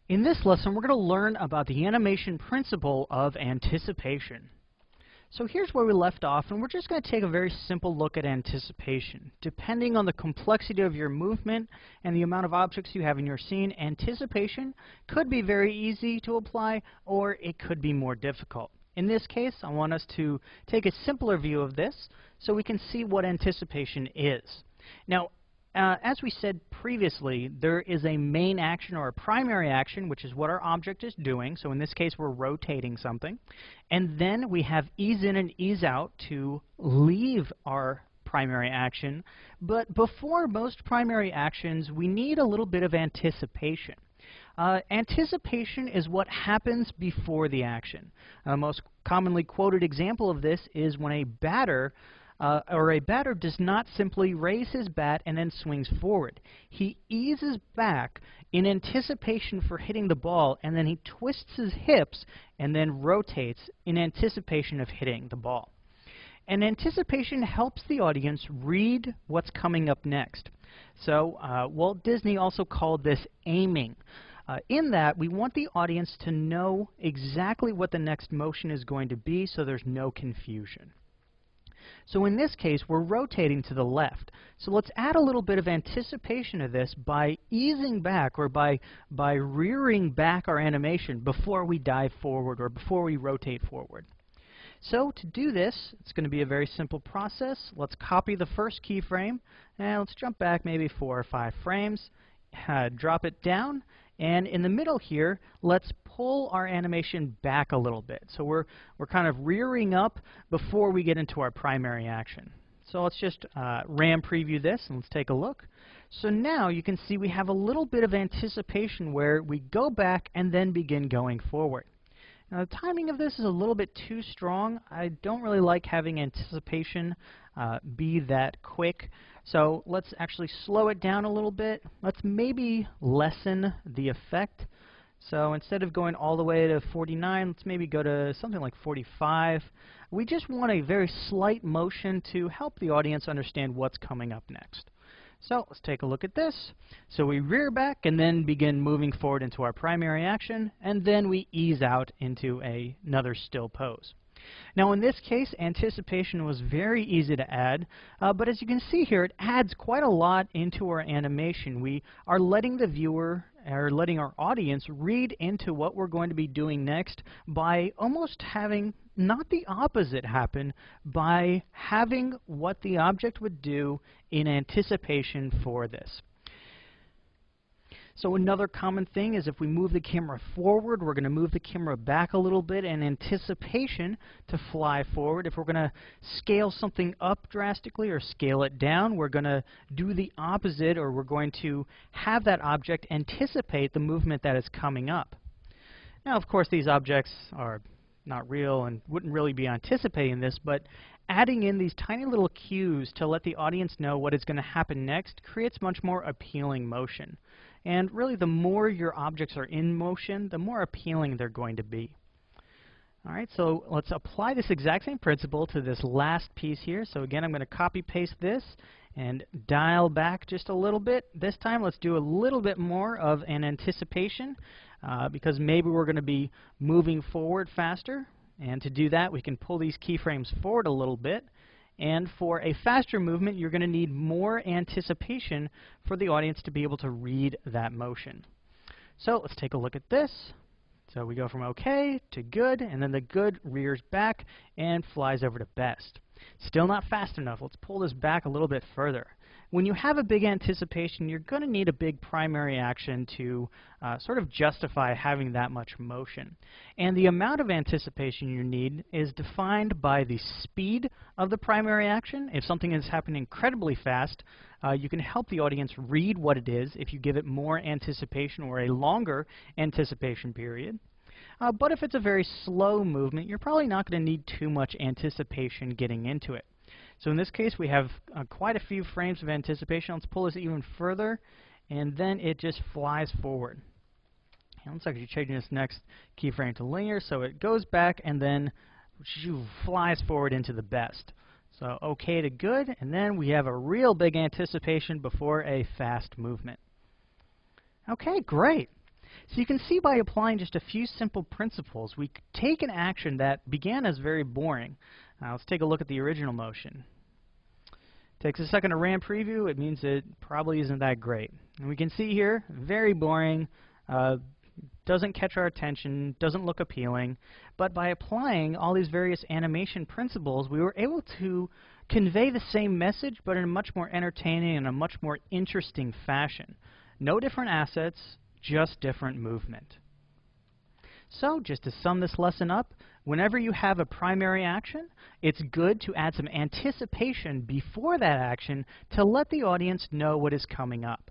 In this lesson, we're going to learn about the animation principle of anticipation. So here's where we left off, and we're just going to take a very simple look at anticipation. Depending on the complexity of your movement and the amount of objects you have in your scene, anticipation could be very easy to apply, or it could be more difficult. In this case, I want us to take a simpler view of this so we can see what anticipation is. Now, as we said previously, there is a main action or a primary action, which is what our object is doing. So in this case, we're rotating something. And then we have ease in and ease out to leave our primary action. But before most primary actions, we need a little bit of anticipation. Anticipation is what happens before the action. Most commonly quoted example of this is when a batter does not simply raise his bat and then swings forward. He eases back in anticipation for hitting the ball, and then he twists his hips and then rotates in anticipation of hitting the ball. And anticipation helps the audience read what's coming up next. So Walt Disney also called this aiming. In that, we want the audience to know exactly what the next motion is going to be so there's no confusion. So in this case, we're rotating to the left. So let's add a little bit of anticipation to this by easing back or by rearing back our animation before we dive forward or before we rotate forward. So to do this, it's going to be a very simple process. Let's copy the first keyframe, and let's jump back maybe 4 or 5 frames, drop it down, and in the middle here, let's pull our animation back a little bit. So we're kind of rearing up before we get into our primary action. So let's just RAM preview this, and let's take a look. So now you can see we have a little bit of anticipation where we go back and then begin going forward. Now the timing of this is a little bit too strong. I don't really like having anticipation be that quick. So let's actually slow it down a little bit. Let's maybe lessen the effect. So instead of going all the way to 49, let's maybe go to something like 45. We just want a very slight motion to help the audience understand what's coming up next. So let's take a look at this. So we rear back and then begin moving forward into our primary action, and then we ease out into another still pose. Now in this case, anticipation was very easy to add, but as you can see here, it adds quite a lot into our animation. We are letting the viewer, or letting our audience, read into what we're going to be doing next by almost having not the opposite happen, by having what the object would do in anticipation for this. So another common thing is if we move the camera forward, we're going to move the camera back a little bit in anticipation to fly forward. If we're going to scale something up drastically or scale it down, we're going to do the opposite, or we're going to have that object anticipate the movement that is coming up. Now, of course, these objects are not real and wouldn't really be anticipating this, but adding in these tiny little cues to let the audience know what is going to happen next creates much more appealing motion. And really, the more your objects are in motion, the more appealing they're going to be. All right, so let's apply this exact same principle to this last piece here. So again, I'm going to copy-paste this and dial back just a little bit. This time, let's do a little bit more of an anticipation because maybe we're going to be moving forward faster. And to do that, we can pull these keyframes forward a little bit. And for a faster movement, you're going to need more anticipation for the audience to be able to read that motion. So let's take a look at this. So we go from OK to good, and then the good rears back and flies over to best. Still not fast enough. Let's pull this back a little bit further. When you have a big anticipation, you're going to need a big primary action to sort of justify having that much motion. And the amount of anticipation you need is defined by the speed of the primary action. If something is happening incredibly fast, you can help the audience read what it is if you give it more anticipation or a longer anticipation period. But if it's a very slow movement, you're probably not going to need too much anticipation getting into it. So in this case, we have quite a few frames of anticipation. Let's pull this even further, and then it just flies forward. And let's actually change this next keyframe to linear, so it goes back and then flies forward into the best. So OK to good, and then we have a real big anticipation before a fast movement. Okay, great. So you can see by applying just a few simple principles, we could take an action that began as very boring. Now let's take a look at the original motion. Takes a second to RAM preview, it means it probably isn't that great. And we can see here, very boring, doesn't catch our attention, doesn't look appealing, but by applying all these various animation principles, we were able to convey the same message, but in a much more entertaining and a much more interesting fashion. No different assets, just different movement. So, just to sum this lesson up, whenever you have a primary action, it's good to add some anticipation before that action to let the audience know what is coming up.